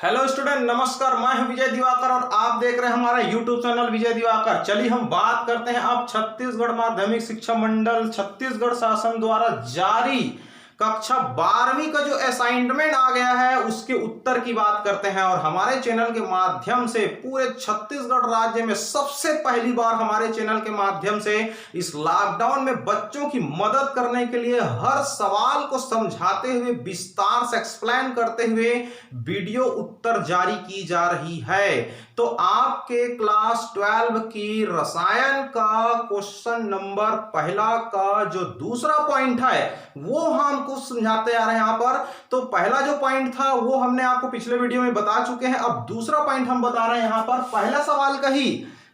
Hello student, नमस्कार। मैं हूं विजय दिवाकर और आप देख रहे हैं हमारा यूट्यूब चैनल विजय दिवाकर। चलिए हम बात करते हैं अब छत्तीसगढ़ माध्यमिक शिक्षा मंडल छत्तीसगढ़ शासन द्वारा जारी कक्षा 12वीं का जो असाइनमेंट आ गया है उसके उत्तर की बात करते हैं। और हमारे चैनल के माध्यम से पूरे छत्तीसगढ़ राज्य में सबसे पहली बार हमारे चैनल के माध्यम से इस लॉकडाउन में बच्चों की मदद करने के लिए हर सवाल को समझाते हुए विस्तार से एक्सप्लेन करते हुए वीडियो उत्तर जारी की जा रही है। तो आपके क्लास 12 की रसायन का क्वेश्चन नंबर पहला का जो दूसरा पॉइंट है वो हम कुछ समझाते आ रहे हैं यहाँ पर। तो पहला जो पॉइंट था वो हमने आपको पिछले वीडियो में बता चुके हैं। अब दूसरा पॉइंट हम बता रहे हैं यहाँ पर। पहला सवाल का ही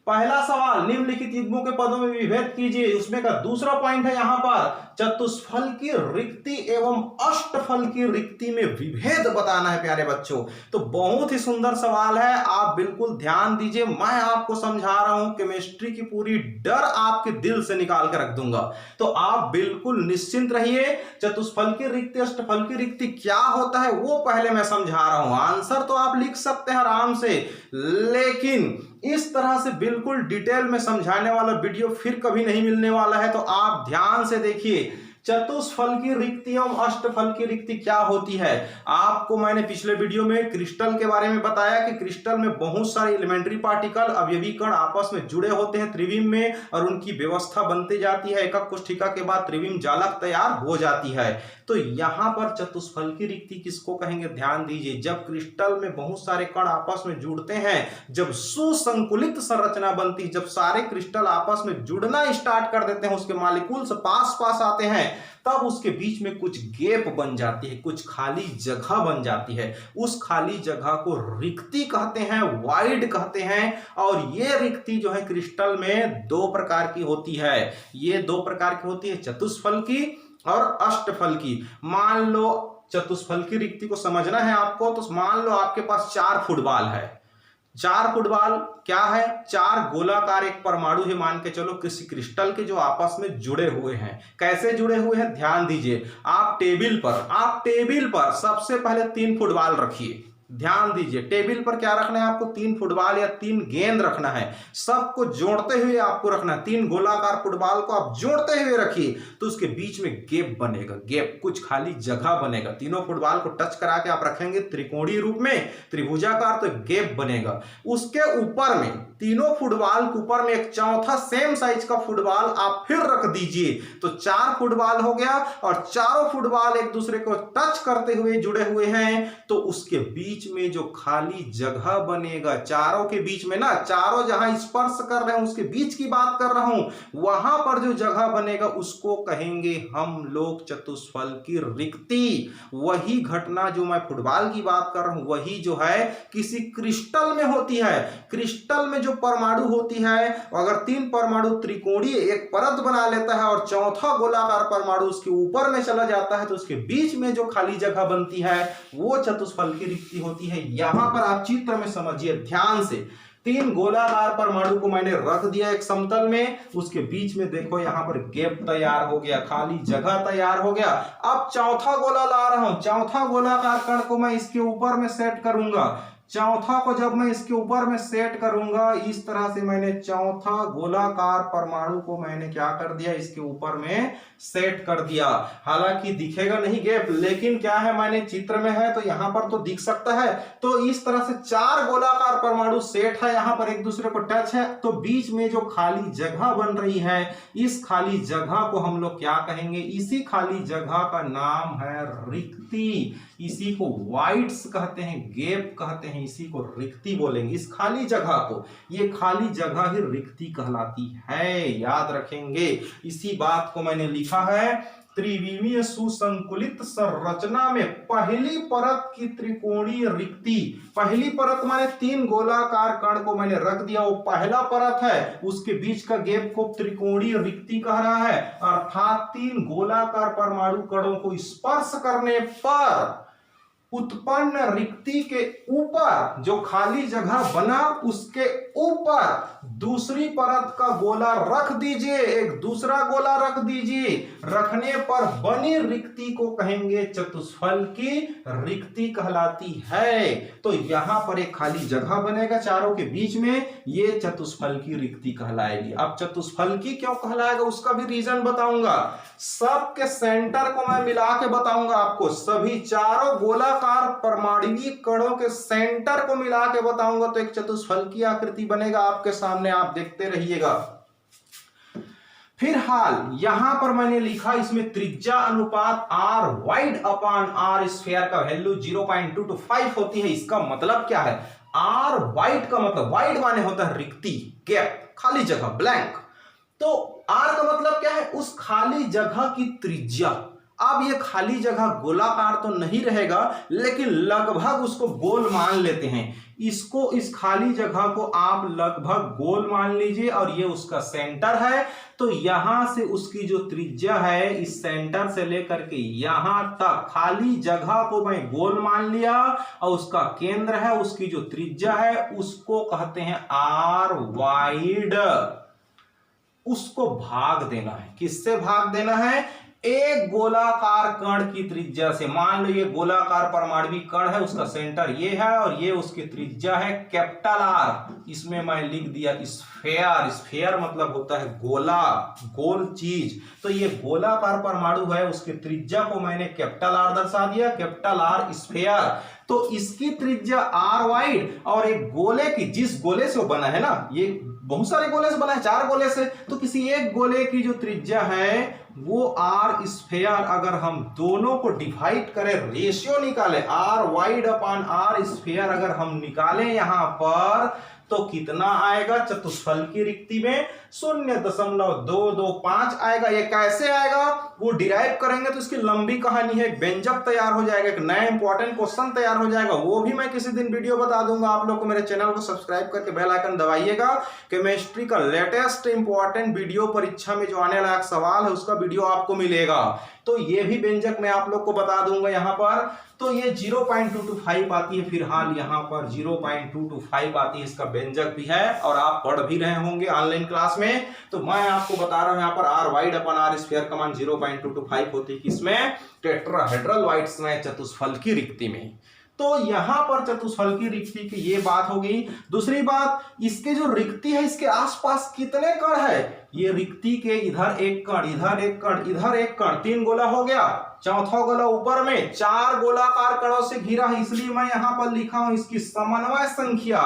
पहला सवाल निम्नलिखित युग्मों के पदों में विभेद कीजिए, उसमें का दूसरा पॉइंट है यहाँ पर चतुष्फल की रिक्ति एवं अष्टफल की रिक्ति में विभेद बताना है प्यारे बच्चों। तो बहुत ही सुंदर सवाल है, आप बिल्कुल ध्यान दीजिए। मैं आपको समझा रहा हूं, केमिस्ट्री की पूरी डर आपके दिल से निकाल कर रख दूंगा, तो आप बिल्कुल निश्चिंत रहिए। चतुष्फल की रिक्ति अष्टफल की रिक्ति क्या होता है वो पहले मैं समझा रहा हूं। आंसर तो आप लिख सकते हैं आराम से, लेकिन इस तरह से बिल्कुल डिटेल में समझाने वाला वीडियो फिर कभी नहीं मिलने वाला है। तो आप ध्यान से देखिए, चतुष्फल की रिक्ति एवं अष्टफल की रिक्ति क्या होती है। आपको मैंने पिछले वीडियो में क्रिस्टल के बारे में बताया कि क्रिस्टल में बहुत सारे एलिमेंट्री पार्टिकल अवयवी कण आपस में जुड़े होते हैं त्रिविम में, और उनकी व्यवस्था बनती जाती है। एकक कोष्ठिका के बाद त्रिविम जालक तैयार हो जाती है। तो यहां पर चतुष्फल की रिक्ति किसको कहेंगे, ध्यान दीजिए। जब क्रिस्टल में बहुत सारे कण आपस में जुड़ते हैं, जब सुसंकुलित संरचना बनती है, जब सारे क्रिस्टल आपस में जुड़ना स्टार्ट कर देते हैं, उसके मॉलिक्यूल्स पास पास आते हैं, तब उसके बीच में कुछ गैप बन जाती है, कुछ खाली जगह बन जाती है। उस खाली जगह को रिक्ति कहते हैं, वाइड कहते हैं। और ये रिक्ति जो है क्रिस्टल में दो प्रकार की होती है। ये दो प्रकार की होती है, चतुष्फल की और अष्टफल की। मान लो चतुष्फल की रिक्ति को समझना है आपको, तो मान लो आपके पास 4 फुटबॉल है। 4 फुटबॉल क्या है, 4 गोलाकार एक परमाणु है मान के चलो किसी क्रिस्टल के, जो आपस में जुड़े हुए हैं। कैसे जुड़े हुए हैं ध्यान दीजिए। आप टेबल पर सबसे पहले 3 फुटबॉल रखिए। ध्यान दीजिए, टेबल पर क्या रखना है आपको, 3 फुटबॉल या 3 गेंद रखना है। सबको जोड़ते हुए आपको रखना है। 3 गोलाकार फुटबॉल को आप जोड़ते हुए रखिए, तो उसके बीच में गैप बनेगा, गैप कुछ खाली जगह बनेगा। तीनों फुटबॉल को टच करा के आप रखेंगे त्रिकोणीय रूप में, त्रिभुजाकार, तो गैप बनेगा। उसके ऊपर में, तीनों फुटबॉल के ऊपर में एक चौथा सेम साइज का फुटबॉल आप फिर रख दीजिए। तो 4 फुटबॉल हो गया, और चारों फुटबॉल एक दूसरे को टच करते हुए जुड़े हुए हैं। तो उसके बीच में जो खाली जगह बनेगा, चारों के बीच में ना, चारों जहां स्पर्श कर रहे हैं उसके बीच की बात कर रहा हूं, वहां पर जो जगह बनेगा उसको कहेंगे हम लोग चतुष्फल की रिक्ति। वही घटना जो मैं फुटबॉल की बात कर रहा हूं, वही जो है किसी क्रिस्टल में होती है। क्रिस्टल में जो परमाणु होती है, अगर 3 परमाणु त्रिकोणीय एक परत बना लेता है और चौथा गोलाकार परमाणु उसके ऊपर में चला जाता है, तो उसके बीच में जो खाली जगह बनती है वो चतुष्फल की रिक्ति होती है। यहां पर आप चित्र में समझिए ध्यान से। 3 गोलाकार परमाणु को मैंने रख दिया एक समतल में, उसके बीच में देखो यहां पर गैप तैयार हो गया, खाली जगह तैयार हो गया। अब चौथा गोला ला रहा हूं, चौथा गोलाकार कण को मैं इसके ऊपर में सेट करूंगा। चौथा को जब मैं इसके ऊपर में सेट करूंगा, इस तरह से मैंने चौथा गोलाकार परमाणु को मैंने क्या कर दिया, इसके ऊपर में सेट कर दिया। हालांकि दिखेगा नहीं गैप, लेकिन क्या है, मैंने चित्र में है तो यहां पर तो दिख सकता है। तो इस तरह से 4 गोलाकार परमाणु सेट है, यहां पर एक दूसरे को टच है, तो बीच में जो खाली जगह बन रही है, इस खाली जगह को हम लोग क्या कहेंगे, इसी खाली जगह का नाम है रिक्ति। इसी को वाइड्स कहते हैं, गैप कहते हैं, इसी को रिक्ति बोलेंगे। इस खाली जगह को, ये खाली जगह ही रिक्ति कहलाती है, याद रखेंगे। इसी बात को मैंने लिखा है, त्रिविमीय सुसंकुलित संरचना में पहली परत की त्रिकोणीय रिक्ति। पहली परत माने 3 गोलाकार कण को मैंने रख दिया, वो पहला परत है, उसके बीच का गैप को त्रिकोणीय रिक्ति कह रहा है। अर्थात 3 गोलाकार परमाणु कणों को स्पर्श करने पर उत्पन्न रिक्ति के ऊपर जो खाली जगह बना उसके ऊपर दूसरी परत का गोला रख दीजिए, एक दूसरा गोला रख दीजिए। रखने पर बनी रिक्ति को कहेंगे चतुष्फलकी रिक्ति कहलाती है। तो यहां पर एक खाली जगह बनेगा चारों के बीच में, ये चतुष्फलकी रिक्ति कहलाएगी। अब चतुष्फलकी क्यों कहलाएगा उसका भी रीजन बताऊंगा। सबके सेंटर को मैं मिला के बताऊंगा आपको, सभी चारों गोलाकार परमाणुविक कणों के सेंटर को मिला के बताऊंगा तो एक चतुष्फलकी आकृति बनेगा आपके सामने, आप देखते रहिएगा। फिर हाल यहां पर मैंने लिखा, इसमें त्रिज्या अनुपात r वाइड अपान r स्फीयर का वैल्यू 0.225 होती है। इसका मतलब क्या है, r वाइड का मतलब, वाइड माने होता है रिक्ति, गैप, खाली जगह, ब्लैंक। तो r का मतलब क्या है, उस खाली जगह की त्रिज्या। अब ये खाली जगह गोलाकार तो नहीं रहेगा लेकिन लगभग उसको गोल मान लेते हैं। इसको, इस खाली जगह को आप लगभग गोल मान लीजिए और ये उसका सेंटर है। तो यहां से उसकी जो त्रिज्या है, इस सेंटर से लेकर के यहां तक खाली जगह को मैं गोल मान लिया और उसका केंद्र है, उसकी जो त्रिज्या है उसको कहते हैं r वाइड। उसको भाग देना है, किससे भाग देना है, एक गोलाकार कण की त्रिज्या से। मान लो ये गोलाकार परमाणुविक कण है, उसका सेंटर ये है और ये उसकी त्रिज्या है कैपिटल R। इसमें मैं लिख दिया स्फीयर। स्फीयर मतलब होता है गोला, गोल चीज। तो ये गोलाकार परमाणु है, उसकी त्रिज्या को मैंने कैपिटल R दर्शा दिया, कैपिटल R स्फीयर। तो इसकी त्रिज्या r वाइड और एक गोले की, जिस गोले से वो बना है ना, ये बहुत सारे गोले से बना है, 4 गोले से, तो किसी एक गोले की जो त्रिज्या है वो r स्फीयर। अगर हम दोनों को डिवाइड करें, रेशियो निकालें, r वाइड अपान r स्फीयर अगर हम निकालें यहां पर, तो कितना आएगा चतुष्फलकी रिक्ति में 0.225 आएगा। ये कैसे आएगा वो डिराइव करेंगे तो इसकी लंबी कहानी है, एक व्यंजक तैयार हो जाएगा, एक नया इंपॉर्टेंट क्वेश्चन तैयार हो जाएगा, वो भी मैं किसी दिन वीडियो बता दूंगा। आप लोग को मेरे चैनल को सब्सक्राइब करके बेल आइकन दबाइएगा। केमिस्ट्री का लेटेस्ट इंपॉर्टेंट वीडियो, परीक्षा में जो आने लायक सवाल है उसका वीडियो आपको मिलेगा। तो ये भी व्यंजक मैं आप लोग को बता दूंगा यहाँ पर। तो ये 0.225 आती है, फिलहाल यहाँ पर 0.225 आती है, इसका व्यंजक भी है और आप पढ़ भी रहे होंगे ऑनलाइन क्लास में। तो मैं आपको बता रहा हूं यहाँ पर r वाइड अपन r स्क्वायर का मान 0.225 होती है, किसमें, टेट्राहेड्रल वाइड्स में, चतुष्फलकी रिक्ति में। तो यहां पर चतुष्फलकी रिक्ति की ये बात हो गई। दूसरी बात, इसके जो रिक्ति है इसके आसपास कितने कण है, ये रिक्ति के इधर एक कण, इधर एक कण, इधर एक कण, 3 गोला हो गया। चौथा गोला ऊपर में 4 गोलाकार कणों से घिरा है, इसलिए मैं यहां पर लिखा हूं इसकी समन्वय संख्या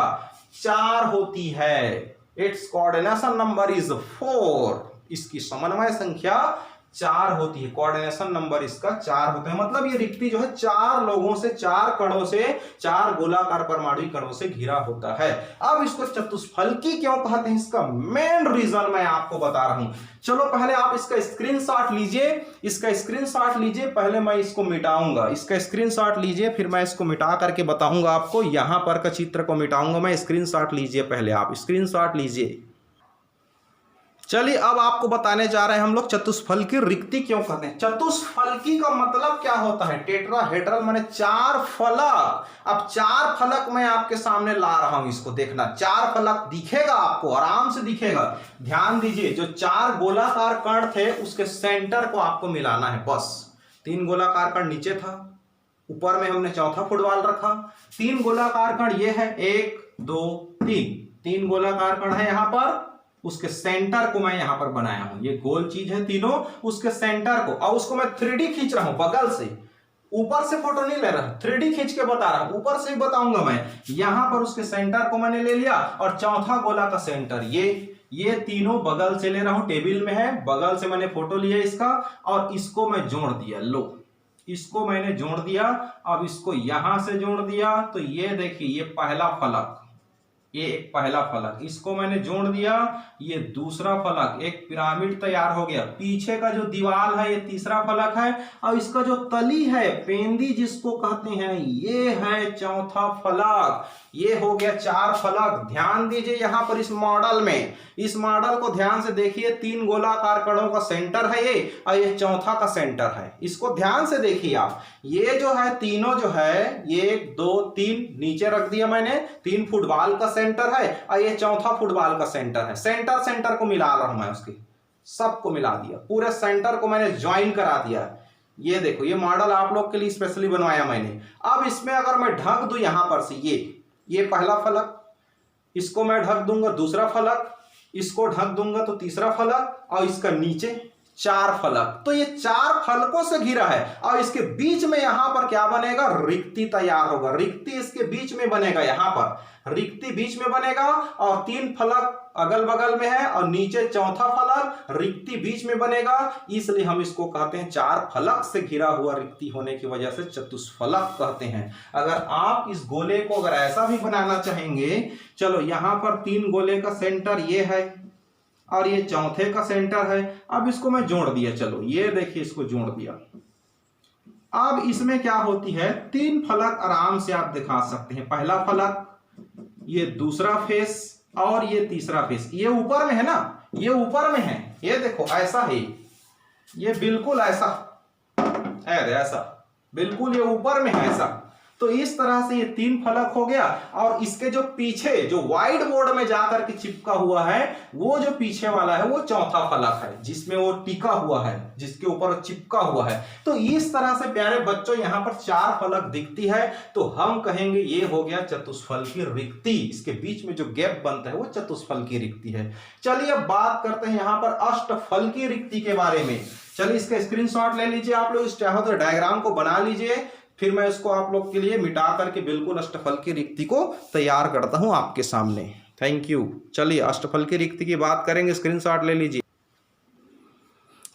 4 होती है। It's coordination number is 4। इसकी समन्वय संख्या 4 होती है, कोऑर्डिनेशन नंबर इसका 4 होता है। मतलब ये रिक्ति जो है 4 लोगों से, 4 कणों से, 4 गोलाकार परमाणु कणों से घिरा होता है। अब इसको चतुष्फलकी क्यों कहते हैं, इसका मेन रीजन मैं आपको बता रहा हूं। चलो पहले आप इसका स्क्रीनशॉट लीजिए, इसका स्क्रीनशॉट लीजिए, पहले मैं इसको मिटाऊंगा। इसका स्क्रीनशॉट लीजिए, फिर मैं इसको मिटा करके बताऊंगा आपको। यहां पर का चित्र को मिटाऊंगा मैं, स्क्रीनशॉट लीजिए, पहले आप स्क्रीनशॉट लीजिए। चलिए अब आपको बताने जा रहे हैं हम लोग चतुष्फलकी रिक्ति क्यों कहते हैं। चतुष्फलकी का मतलब क्या होता है, टेट्राहेड्रल माने 4 फलक। अब 4 फलक मैं आपके सामने ला रहा हूं, इसको देखना, 4 फलक दिखेगा आपको, आराम से दिखेगा। ध्यान दीजिए, जो 4 गोलाकार कण थे उसके सेंटर को आपको मिलाना है बस। 3 गोलाकार कण नीचे था, ऊपर में हमने चौथा फुटबॉल रखा। 3 गोलाकार कण ये है, 1 2 3 गोलाकार कण है यहाँ पर, उसके सेंटर को मैं यहां पर बनाया हूं। ये गोल चीज है तीनों, उसके सेंटर को, और उसको मैं 3D खींच रहा हूं बगल से, ऊपर से फोटो नहीं ले रहा, 3D खींच के बता रहा हूं, ऊपर से भी बताऊंगा मैं। यहां पर उसके सेंटर को मैंने ले लिया और चौथा गोला का सेंटर ये तीनों बगल से ले रहा हूं, टेबल में है, बगल से मैंने फोटो लिया इसका और इसको मैं जोड़ दिया। लो, इसको मैंने जोड़ दिया। अब इसको यहां से जोड़ दिया तो ये देखिए, ये पहला फलक, ये एक पहला फलक, इसको मैंने जोड़ दिया, ये दूसरा फलक, एक पिरामिड तैयार हो गया। पीछे का जो दीवार है ये तीसरा फलक है, और इसका जो तली है, पेंदी जिसको कहते हैं, ये है चौथा फलक। ये हो गया 4 फलक। ध्यान दीजिए यहाँ पर इस मॉडल में, इस मॉडल को ध्यान से देखिए, 3 गोलाकार कणों का सेंटर है ये, और ये चौथा का सेंटर है। इसको ध्यान से देखिए आप, ये जो है तीनों जो है, 1 2 3 नीचे रख दिया मैंने, 3 फुटबॉल का सेंटर है, और ये चौथा फुटबॉल का सेंटर है। सेंटर सेंटर को मिला रहा हूं मैं, उसके सबको मिला दिया, पूरे सेंटर को मैंने ज्वाइन करा दिया। ये देखो, ये मॉडल आप लोग के लिए स्पेशली बनवाया मैंने। अब इसमें अगर मैं ढक दूं यहां पर से, ये पहला फलक, इसको मैं ढक दूंगा दूसरा फलक, इसको ढक दूंगा तो तीसरा फलक, और इसका नीचे 4 फलक। तो ये 4 फलकों से घिरा है, और इसके बीच में यहां पर क्या बनेगा, रिक्ति तैयार होगा। रिक्ति इसके बीच में बनेगा, यहां पर रिक्ति बीच में बनेगा, और 3 फलक अगल बगल में है, और नीचे चौथा फलक, रिक्ति बीच में बनेगा। इसलिए हम इसको कहते हैं 4 फलक से घिरा हुआ रिक्ति होने की वजह से चतुष्फलक कहते हैं। अगर आप इस गोले को अगर ऐसा भी बनाना चाहेंगे, चलो यहां पर 3 गोले का सेंटर ये है, और ये चौथे का सेंटर है। अब इसको मैं जोड़ दिया, चलो ये देखिए, इसको जोड़ दिया। अब इसमें क्या होती है, 3 फलक आराम से आप दिखा सकते हैं। पहला फलक, ये दूसरा फेस, और ये तीसरा फेस। ये ऊपर में है ना, ये ऊपर में है, ये देखो ऐसा है, ये बिल्कुल ऐसा, ऐसा बिल्कुल ये ऊपर में है ऐसा। तो इस तरह से ये 3 फलक हो गया, और इसके जो पीछे जो व्हाइट बोर्ड में जाकर के चिपका हुआ है, वो जो पीछे वाला है वो चौथा फलक है, जिसमें वो टिका हुआ है, जिसके ऊपर चिपका हुआ है। तो इस तरह से प्यारे बच्चों यहाँ पर 4 फलक दिखती है, तो हम कहेंगे ये हो गया चतुष्फल की रिक्ति। इसके बीच में जो गैप बनता है वो चतुष्फल की रिक्ति है। चलिए अब बात करते हैं यहाँ पर अष्टफल की रिक्ति के बारे में। चलिए इसका स्क्रीनशॉट ले लीजिए आप लोग, चाहो तो डायग्राम को बना लीजिए, फिर मैं इसको आप लोग के लिए मिटा करके बिल्कुल अष्टफल की रिक्ति को तैयार करता हूं आपके सामने। Thank you. चलिए अष्टफल की रिक्ति की बात करेंगे, स्क्रीनशॉट ले लीजिए।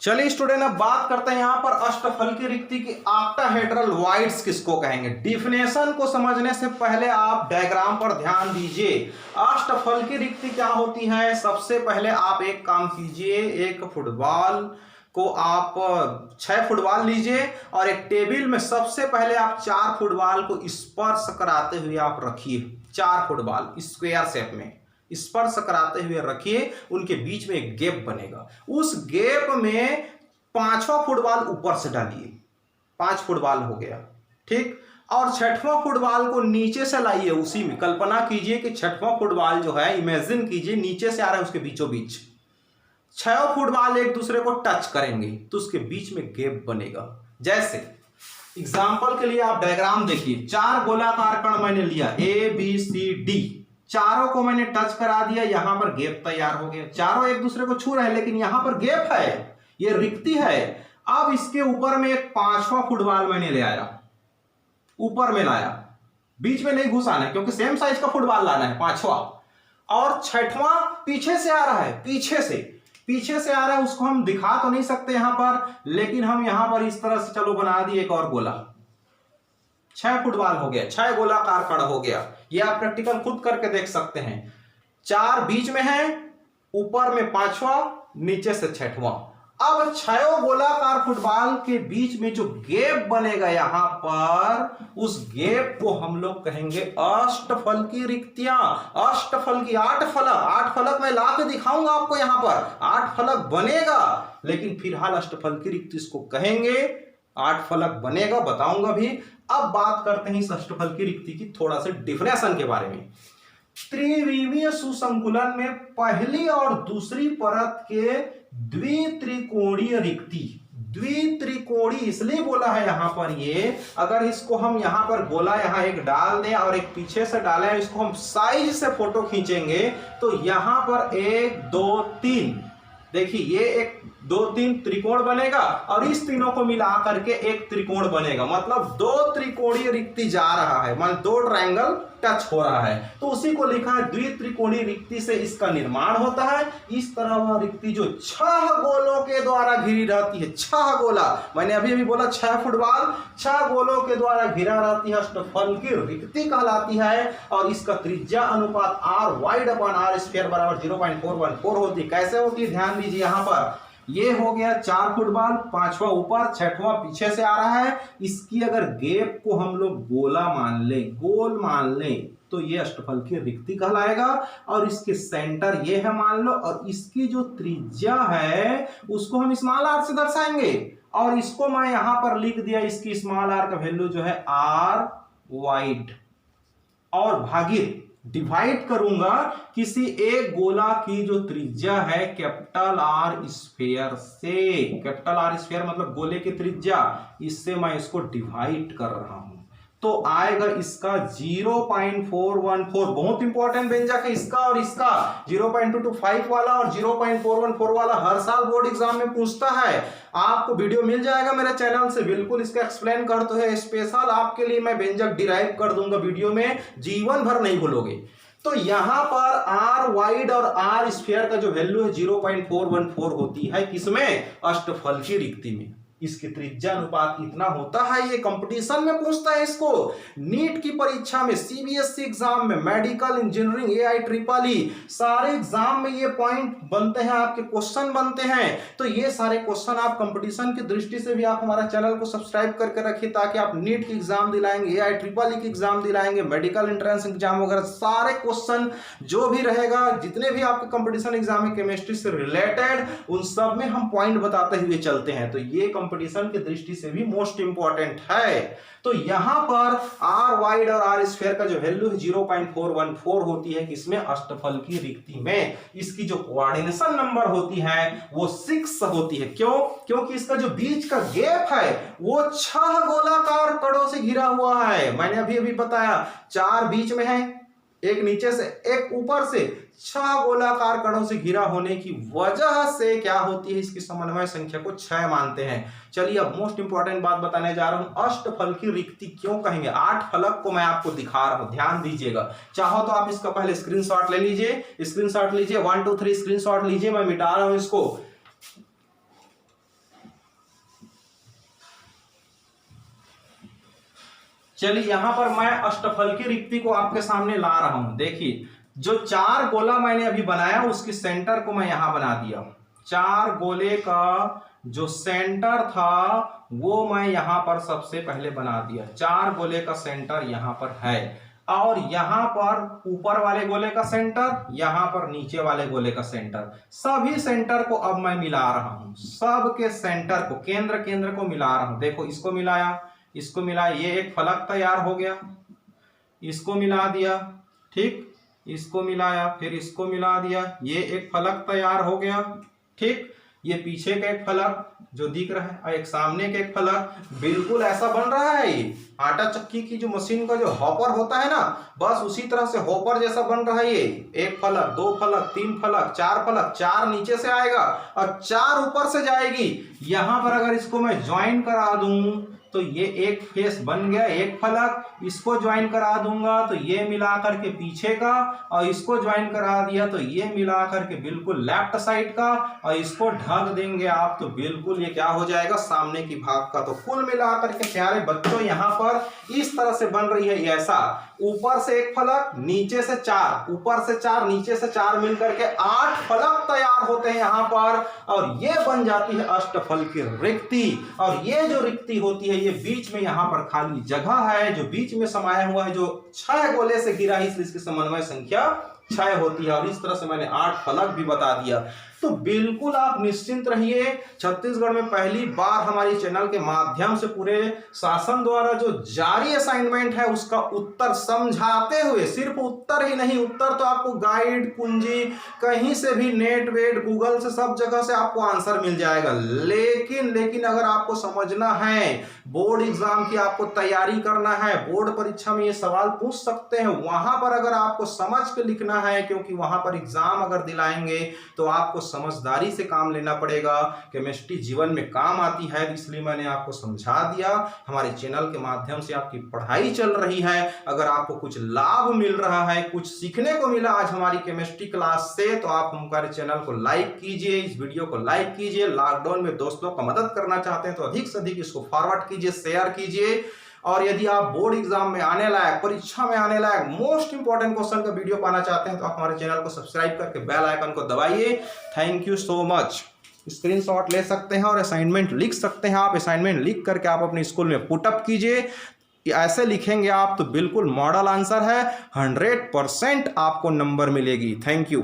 चलिए स्टूडेंट अब बात करते हैं यहां पर अष्टफल की रिक्ति की ऑक्टाहेड्रल वॉइड्स किसको कहेंगे। डिफिनेशन को समझने से पहले आप डायग्राम पर ध्यान दीजिए। अष्टफल की रिक्ति क्या होती है, सबसे पहले आप एक काम कीजिए, एक फुटबॉल को आप 6 फुटबॉल लीजिए, और एक टेबल में सबसे पहले आप 4 फुटबॉल को स्पर्श कराते हुए आप रखिए। 4 फुटबॉल स्क्वायर शेप में स्पर्श कराते हुए रखिए, उनके बीच में एक गैप बनेगा। उस गैप में 5वां फुटबॉल ऊपर से डालिए, 5 फुटबॉल हो गया, ठीक। और 6वां फुटबॉल को नीचे से लाइए, उसी में कल्पना कीजिए कि 6वां फुटबॉल जो है, इमेजिन कीजिए नीचे से आ रहा है, उसके बीचों बीच 6 फुटबॉल एक दूसरे को टच करेंगे तो उसके बीच में गैप बनेगा। जैसे एग्जांपल के लिए आप डायग्राम देखिए, 4 गोलाकार कण मैंने लिया, ए बी सी डी, चारों को मैंने टच करा दिया, यहां पर गैप तैयार हो गया। चारों एक दूसरे को छू रहे हैं, लेकिन यहां पर गैप है, ये रिक्ति है। अब इसके ऊपर में एक 5वां फुटबॉल मैंने ले आया, ऊपर में लाया, बीच में नहीं घुसाना है क्योंकि सेम साइज का फुटबॉल लाना है 5वां। और 6वां पीछे से आ रहा है, पीछे से आ रहा है, उसको हम दिखा तो नहीं सकते यहां पर, लेकिन हम यहां पर इस तरह से चलो बना दिए एक और गोला। 6 फुटबॉल हो गया, 6 गोलाकार कण हो गया। ये आप प्रैक्टिकल खुद करके देख सकते हैं। 4 बीच में है, ऊपर में 5वां, नीचे से 6वां। अब 6 गोलाकार फुटबॉल के बीच में जो गैप बनेगा यहां पर, उस गैप को हम लोग कहेंगे अष्टफल की रिक्तियां। अष्टफल की 8 फलक मैं ला के दिखाऊंगा आपको, यहां पर 8 फलक बनेगा, लेकिन फिलहाल अष्टफल की रिक्ति इसको कहेंगे। 8 फलक बनेगा, बताऊंगा भी। अब बात करते हैं इस अष्टफल की रिक्ति की थोड़ा सा डिफिनेशन के बारे में। त्रिविमीय सुसंकुलन में पहली और दूसरी परत के द्वित्रिकोणीय रिक्ति। द्वित्रिकोणीय इसलिए बोला है यहां पर, ये अगर इसको हम यहां पर गोला यहां एक डाल दें और एक पीछे से डालें, इसको हम साइज से फोटो खींचेंगे तो यहां पर 1 2 3 देखिए, ये एक 2-3 त्रिकोण बनेगा और इस तीनों को मिला करके एक त्रिकोण बनेगा, मतलब 2 त्रिकोणीय रिक्ति जा रहा है, मतलब 2 ट्रायंगल टच हो रहा है। तो उसी को लिखा है द्वित्रिकोणीय रिक्ति से इसका निर्माण होता है। इस तरह वह रिक्ति जो 6 गोलों के द्वारा घिरी रहती है, 6 गोला, मैंने अभी बोला 6 फुटबॉल, 6 गोलों के द्वारा घिरा रहती है, अष्टफल की रिक्ति कहलाती है। और इसका त्रिज्या अनुपात r wide upon r square बराबर 0.414 होती है। कैसे होती है ध्यान दीजिए, यहाँ पर ये हो गया 4 फुटबॉल, 5वां ऊपर 6वां पीछे से आ रहा है। इसकी अगर गैप को हम लोग गोला मान ले, गोल मान ले, तो ये अष्टफल की रिक्ति कहलाएगा। और इसके सेंटर ये है मान लो, और इसकी जो त्रिज्या है उसको हम स्मॉल r से दर्शाएंगे। और इसको मैं यहां पर लिख दिया, इसकी स्मॉल r का वैल्यू जो है r वाइड, और भागित डिवाइड करूंगा किसी एक गोला की जो त्रिज्या है कैपिटल R स्फीयर से। कैपिटल R स्फीयर मतलब गोले की त्रिज्या, इससे मैं इसको डिवाइड कर रहा हूं, तो आएगा इसका 0.414। बहुत इंपॉर्टेंट व्यंजक है इसका और इसका। 0.225 वाला और 0.414 वाला हर साल बोर्ड एग्जाम में पूछता है। आपको वीडियो मिल जाएगा मेरे चैनल से, बिल्कुल इसका एक्सप्लेन करते हैं, स्पेशल आपके लिए मैं व्यंजक डिराइव कर दूंगा वीडियो में, जीवन भर नहीं भूलोगे। तो यहां पर r वाइड और r स्फीयर का जो वैल्यू है 0.414 होती है, किसमें? अष्टफल की रिक्ति में। इसकी त्रिज्या अनुपात इतना होता है, ये कंपटीशन में पूछता है इसको, नीट की परीक्षा में, सीबीएसई एग्जाम में, मेडिकल, इंजीनियरिंग, एआईईईई सारे एग्जाम में ये पॉइंट बनते हैं, आपके क्वेश्चन बनते हैं। तो ये सारे क्वेश्चन आप कंपटीशन की दृष्टि से भी आप हमारा चैनल को सब्सक्राइब करके रखिए, ताकि आप नीट की एग्जाम दिलाएंगे, एआईईईई की एग्जाम दिलाएंगे, मेडिकल एंट्रेंस एग्जाम वगैरह सारे क्वेश्चन जो भी रहेगा, जितने भी आपके कंपटीशन एग्जाम है केमिस्ट्री से रिलेटेड, उन सब में हम पॉइंट बताते हुए चलते हैं। तो ये कंपटीशन की दृष्टि से भी मोस्ट इंपॉर्टेंट है। तो यहां पर r वाइड और r स्क्वायर का जो वैल्यू है 0.414 होती है, किसमें? अष्टफल की रिक्ति में। इसकी जो कोऑर्डिनेशन नंबर होती है वो 6 होती है। क्यों? क्योंकि इसका जो बीच का गैप है वो 6 गोलाकार कड़ों से घिरा हुआ है। मैंने अभी बताया, 4 बीच में है, एक नीचे से एक ऊपर से, 6 गोलाकार कणों से घिरा होने की वजह से क्या होती है, इसकी समन्वय संख्या को 6 मानते हैं। चलिए अब मोस्ट इंपॉर्टेंट बात बताने जा रहा हूं, अष्टफल की रिक्ति क्यों कहेंगे। 8 फलक को मैं आपको दिखा रहा हूं, ध्यान दीजिएगा। चाहो तो आप इसका पहले स्क्रीनशॉट ले लीजिए, स्क्रीनशॉट लीजिए, 1 2 3 स्क्रीनशॉट लीजिए, मैं मिटा रहा हूं इसको। चलिए यहां पर मैं अष्टफल की रिक्ति को आपके सामने ला रहा हूं। देखिए, जो 4 गोला मैंने अभी बनाया उसकी सेंटर को मैं यहां बना दिया। 4 गोले का जो सेंटर था वो मैं यहां पर सबसे पहले बना दिया। 4 गोले का सेंटर यहां पर है, और यहां पर ऊपर वाले गोले का सेंटर, यहां पर नीचे वाले गोले का सेंटर, सभी सेंटर को अब मैं मिला रहा हूं। सबके सेंटर को, केंद्र केंद्र को मिला रहा हूं। देखो, इसको मिलाया, इसको मिलाया, ये एक फलक तैयार हो गया। इसको मिला दिया, ठीक, इसको मिलाया, फिर इसको मिला दिया, ये एक फलक तैयार हो गया। ठीक, ये पीछे का एक फलक जो दिख रहा है और एक सामने का एक फलक, बिल्कुल ऐसा बन रहा है। ये आटा चक्की की जो मशीन का जो हॉपर होता है ना, बस उसी तरह से हॉपर जैसा बन रहा है। ये एक फलक, 2 फलक, 3 फलक, 4 फलक, 4 नीचे से आएगा और 4 ऊपर से जाएगी। यहां पर अगर इसको मैं ज्वाइन करा दूं तो ये एक फेस बन गया, एक फलक। इसको ज्वाइन करा दूंगा तो ये मिलाकर के पीछे का, और इसको ज्वाइन करा दिया तो ये मिलाकर के बिल्कुल लेफ्ट साइड का, और इसको ढक देंगे आप तो बिल्कुल ये क्या हो जाएगा, सामने की भाग का। तो कुल मिलाकर के प्यारे बच्चों यहाँ पर इस तरह से बन रही है ऐसा, ऊपर से एक फलक, नीचे से 4, ऊपर से 4, नीचे से 4 मिलकर के 8 फलक तैयार होते हैं यहाँ पर, और ये बन जाती है अष्टफल की रिक्ति। और ये जो रिक्ति होती है, ये बीच में यहाँ पर खाली जगह है जो बीच में समाया हुआ है, जो 6 गोले से घिरा है, इसलिए इसकी समन्वय संख्या 6 होती है। और इस तरह से मैंने 8 फलक भी बता दिया। तो बिल्कुल आप निश्चिंत रहिए, छत्तीसगढ़ में पहली बार हमारी चैनल के माध्यम से पूरे शासन द्वारा जो जारी असाइनमेंट है उसका उत्तर समझाते हुए, सिर्फ उत्तर ही नहीं, उत्तर तो आपको गाइड, कुंजी, कहीं से भी, नेट वेट, गूगल से, सब जगह से आपको आंसर मिल जाएगा। लेकिन अगर आपको समझना है, बोर्ड एग्जाम की आपको तैयारी करना है, बोर्ड परीक्षा में ये सवाल पूछ सकते हैं, वहां पर अगर आपको समझ के लिखना है, क्योंकि वहां पर एग्जाम अगर दिलाएंगे तो आपको समझदारी से काम लेना पड़ेगा। केमिस्ट्री जीवन में काम आती है, इसलिए मैंने आपको समझा दिया। हमारे चैनल के माध्यम से आपकी पढ़ाई चल रही है। अगर आपको कुछ लाभ मिल रहा है, कुछ सीखने को मिला आज हमारी केमिस्ट्री क्लास से, तो आप हमारे चैनल को लाइक कीजिए, इस वीडियो को लाइक कीजिए। लॉकडाउन में दोस्तों का मदद करना चाहते हैं तो अधिक से अधिक इसको फॉरवर्ड कीजिए, शेयर कीजिए। और यदि आप बोर्ड एग्जाम में आने लायक, परीक्षा में आने लायक मोस्ट इंपॉर्टेंट क्वेश्चन का वीडियो पाना चाहते हैं तो आप हमारे चैनल को सब्सक्राइब करके बेल आइकन को दबाइए। Thank you so much. Screenshot ले सकते हैं और असाइनमेंट लिख सकते हैं। आप असाइनमेंट लिख करके आप अपने स्कूल में पुटअप कीजिए। ऐसे लिखेंगे आप तो बिल्कुल मॉडल आंसर है, 100% आपको नंबर मिलेगी। Thank you.